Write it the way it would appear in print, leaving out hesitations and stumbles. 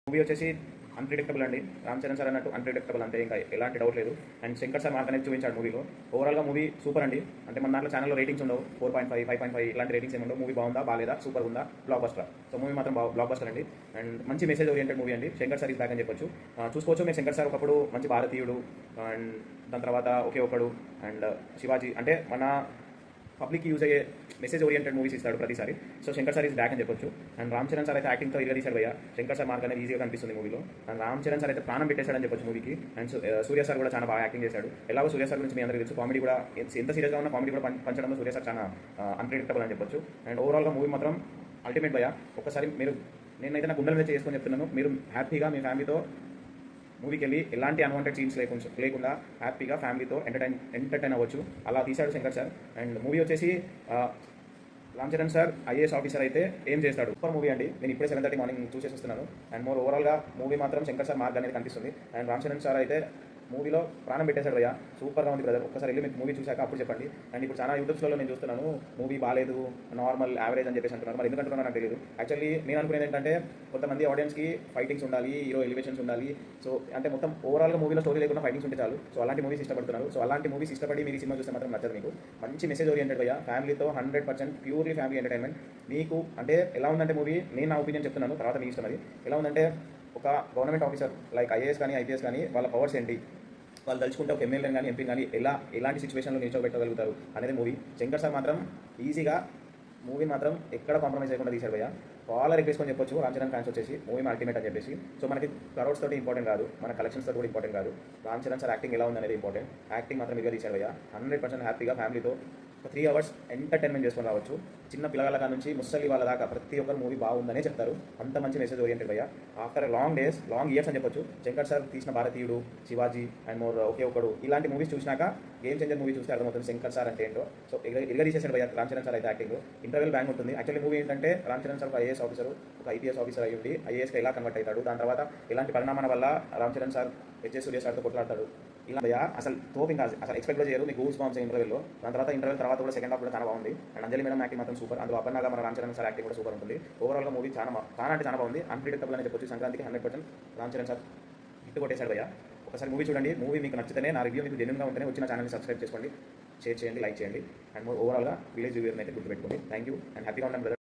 Movie వచ్చేసి unpredictable అండి. Ram Charan sir అన్నట్టు అన్‌ప్రెడిక్టబుల్ అంతే, ఇంకా ఎలాంటి డౌట్ లేదు. అండ్ శంకర్ సార్ మార్క్ అనేది చూపించాడు మూవీలో. ఓవరాల్‌గా మూవీ సూపర్ అండి. అంటే మన దాంట్లో ఛానల్‌లో రేటింగ్స్ ఉండవు. 4.5, 5.5 ఇలాంటి రేటింగ్స్ ఏమి ఉండవు. మూవీ బాగుందా, బాలేదా, సూపర్ ఉందా, బ్లాక్ బస్టర్. సో మూవీ మాత్రం బ్లాక్ బస్టర్ అండి. అండ్ మంచి మెసేజ్ ఓరియంటెడ్ మూవీ అండి. శంకర్ సార్ ఈస్ బ్యాక్ అని చెప్పొచ్చు. చూసుకోవచ్చు మీరు, శంకర్ సార్ ఒకప్పుడు మంచి భారతీయుడు, అండ్ దాని తర్వాత ఒకే ఒకడు, అండ్ శివాజీ, అంటే మన పబ్లిక్ యూజ్ అయ్యే మెసేజ్ ఓరియంటెడ్ మూవీస్ ఇస్తాడు ప్రతిసారి. So Shankar sir is back అని చెప్పొచ్చు. అండ్ రామ్ చరణ్ సార్ అయితే యాక్టింగ్తో ఇరగదీశాడు భయ్య. శంకర్ సార్ మార్క్ అనేది ఈజీగా కనిపిస్తుంది మూవీలో. అండ్ రామ్ చరణ్ సార్ అయితే ప్రాణం పెట్టేశాడని చెప్పొచ్చు మూవీకి. అండ్ సూర్య సార్ కూడా చాలా బాగా యాక్టింగ్ చేశాడు. ఎలాగో సూర్య సార్ గురించి మీ అందరికీ తెలుసు, కామెడీ కూడా ఎంత సీరియస్గా ఉన్న కామెడీ కూడా పంచడంలో సూర్య సార్ చాలా అన్‌ప్రెడిక్టబుల్ అని చెప్పొచ్చు. అండ్ ఓవరాల్గా మూవీ మాత్రం అల్టిమేట్ భయ్య. ఒకసారి మీరు, నేనైతే నా గుండెల మీద చేసుకొని చెప్తున్నాను, మీరు హ్యాపీగా మీ ఫ్యామిలీతో మూవీకి వెళ్ళి ఎలాంటి అన్వాంటెడ్ సీన్స్ లేకుండా హ్యాపీగా ఫ్యామిలీతో ఎంటర్టైన్ అవ్వచ్చు. అలా తీశాడు శంకర్ సార్. అండ్ మూవీ వచ్చేసి Ram Charan sir IAS officer అయితే ఏం చేస్తాడు, సూపర్ మూవీ అండి. నేను ఇప్పుడే 7:30 మార్నింగ్ చూసేసి వస్తున్నాను. అండ్ మోర్ ఓవరాల్గా మూవీ మాత్రం శంకర్ సార్ మార్క్ అనేది కనిపిస్తుంది. అండ్ రామ్ చరణ్ సార్ అయితే మూవీలో ప్రాణం పెట్టేశాడు భయ్య. సూపర్గా ఉంది బ్రదర్. ఒక్కసారి వెళ్ళి మీకు మూవీ చూశాక అప్పుడు చెప్పండి. అండ్ ఇప్పుడు చాలా యూట్యూబ్స్లో నేను చూస్తున్నాను మూవీ బాగాలేదు, నార్మల్ యావరేజ్ అని చెప్పేసి అంటున్నారు. మరి ఎందుకంటున్నారో నాకు తెలియదు. యాక్చువల్లీ నేను అనుకునేది ఏంటంటే, కొంతమంది ఆడియన్స్కి ఫైటింగ్స్ ఉండాలి, హీరో ఎలివేషన్స్ ఉండాలి. సో అంటే మొత్తం ఓవరాల్గా మూవీలో స్టోరీ లేకుండా ఫైటింగ్స్ ఉంటే చాలు. సో అలాంటి మూవీస్ ఇష్టపడుతున్నారు. సో అలాంటి మూవీస్ ఇష్టపడి మీరు ఈ సినిమా చూస్తే మాత్రం నచ్చదు మీకు. మంచి మెసేజ్ ఓరియంటెడ్ భయ్య. ఫ్యామిలీతో 100% ప్యూర్లీ ఫ్యామిలీ ఎంటర్టైన్మెంట్. మీకు అంటే ఎలా ఉందంటే మూవీ, నేను నా ఒపీనియన్ చెప్తున్నాను, తర్వాత మీ ఇష్టం అది. ఎలా ఉందంటే, ఒక గవర్నమెంట్ ఆఫీసర్ లైక్ ఐఏఎస్ కానీ ఐపీఎస్ కానీ వాళ్ళ పవర్స్ ఏంటి, వాళ్ళు తలుచుకుంటే ఒక ఎమ్మెల్యేని కానీ ఎంపీని కానీ ఎలాంటి సిచ్యువేషన్లో నిల్చోబెట్టగలుగుతారు అనేది మూవీ. శంకర్ సార్ మాత్రం ఈజీగా మూవీ మాత్రం ఎక్కడ కాంప్రమైజ్ చేయకుండా తీశారు భయ్య. చాలా రిక్వెస్ట్ అని చెప్పొచ్చు రామ్ చరణ్ ఫ్యాన్స్ వచ్చేసి, మూవీ అల్టిమేట్ అని చెప్పేసి. సో మనకి క్రౌడ్స్ తోటి ఇంపార్టెంట్ కాదు, మన కలెక్షన్స్ తోటి కూడా ఇంపార్టెంట్ కాదు. రామ్ చరణ్ సార్ యాక్టింగ్ ఎలా ఉందనేది ఇంపార్టెంట్. యాక్టింగ్ మాత్రం ఇదిగా తీశారు భయ్య. 100% హ్యాపీగా ఫ్యామిలీతో ఒక 3 అవర్స్ ఎంటర్టైన్మెంట్ చేసుకొని రావచ్చు. చిన్న పిల్లల నుంచి ముసలి వాళ్ళ దాకా ప్రతి ఒక్కరు మూవీ బాగుందనే చెప్తారు. అంత మంచి మెసేజ్ ఓరియంటెడ్ భయ్య. ఆఫ్టర్ లాంగ్ ఇయర్స్ అని చెప్పొచ్చు, శంకర్ సార్ తీసిన భారతీయుడు, శివాజీ అండ్ మోర్ ఒకే ఒకడు ఇలాంటి మూవీస్ చూసినాక గేమ్ చేంజర్ మూవీ చూస్తే అర్థమవుతుంది శంకర్ సార్ అంటే ఏంటో. సో ఇరగదీసేసాడు భయ్య రామ్ చరణ్ సార్ అయితే యాక్టింగ్. ఇంటర్వెల్ బ్యాంక్ ఉంటుంది. యాక్చువల్లీ మూవీ ఏంటంటే, రామ్ చరణ్ సార్ ఒక ఐఏఎస్ ఆఫీసర్, ఒక ఐపీఎస్ ఆఫీసర్ అయ్యి ఉండి ఐఏఎస్కి ఎలా కన్వర్ట్ అవుతాడు, దాని తర్వాత ఎలాంటి పరిణామాల వల్ల రామ్ చరణ్ సార్ హెచ్ఎస్ సూర్య సార్తో కొట్లాడతాడు. ఇలా భయ్య అసలు తోపు ఇంకా అసలు ఎక్స్పెక్ట్ చేయరు. మీకు గూస్ బాంబ్స్ ఇంటర్వెల్లో. దాని తర్వాత ఇంటర్వెల్ తర్వాత కూడా సెకండ్ హాఫ్ కూడా చాలా బాగుంది. అండ్ అంజలి మేడం యాక్టింగ్ మాత్రం సూపర్. అందులో అపర్ణగా మన రామ్ చరణ్ సార్ యాక్టింగ్ కూడా సూపర్ ఉంటుంది. ఓవరాల్గా మూవీ చాలా బాగుంది. అన్‌ప్రెడిక్టబుల్ అని చెప్పొచ్చు. సంక్రాంతికి 100% రామ్ చరణ్ సార్ హిట్ కొట్టేశాడు భయ్య. ఒకసారి మూవీ చూడండి. మూవీ మీకు నచ్చితేనే, నా రివ్యూ మీకు జెన్యూన్గా ఉంటేనే వచ్చిన ఛానల్ని సబ్స్క్రైబ్ చేసుకోండి, షేర్ చేయండి, లైక్ చేయండి. అండ్ ఓవరాల్గా విలేజ్ రివ్యూ అయితే గుర్తుపెట్టుకోండి. థ్యాంక్ యూ అండ్ హ్యాపీగా ఉన్నాను బ్రదర్.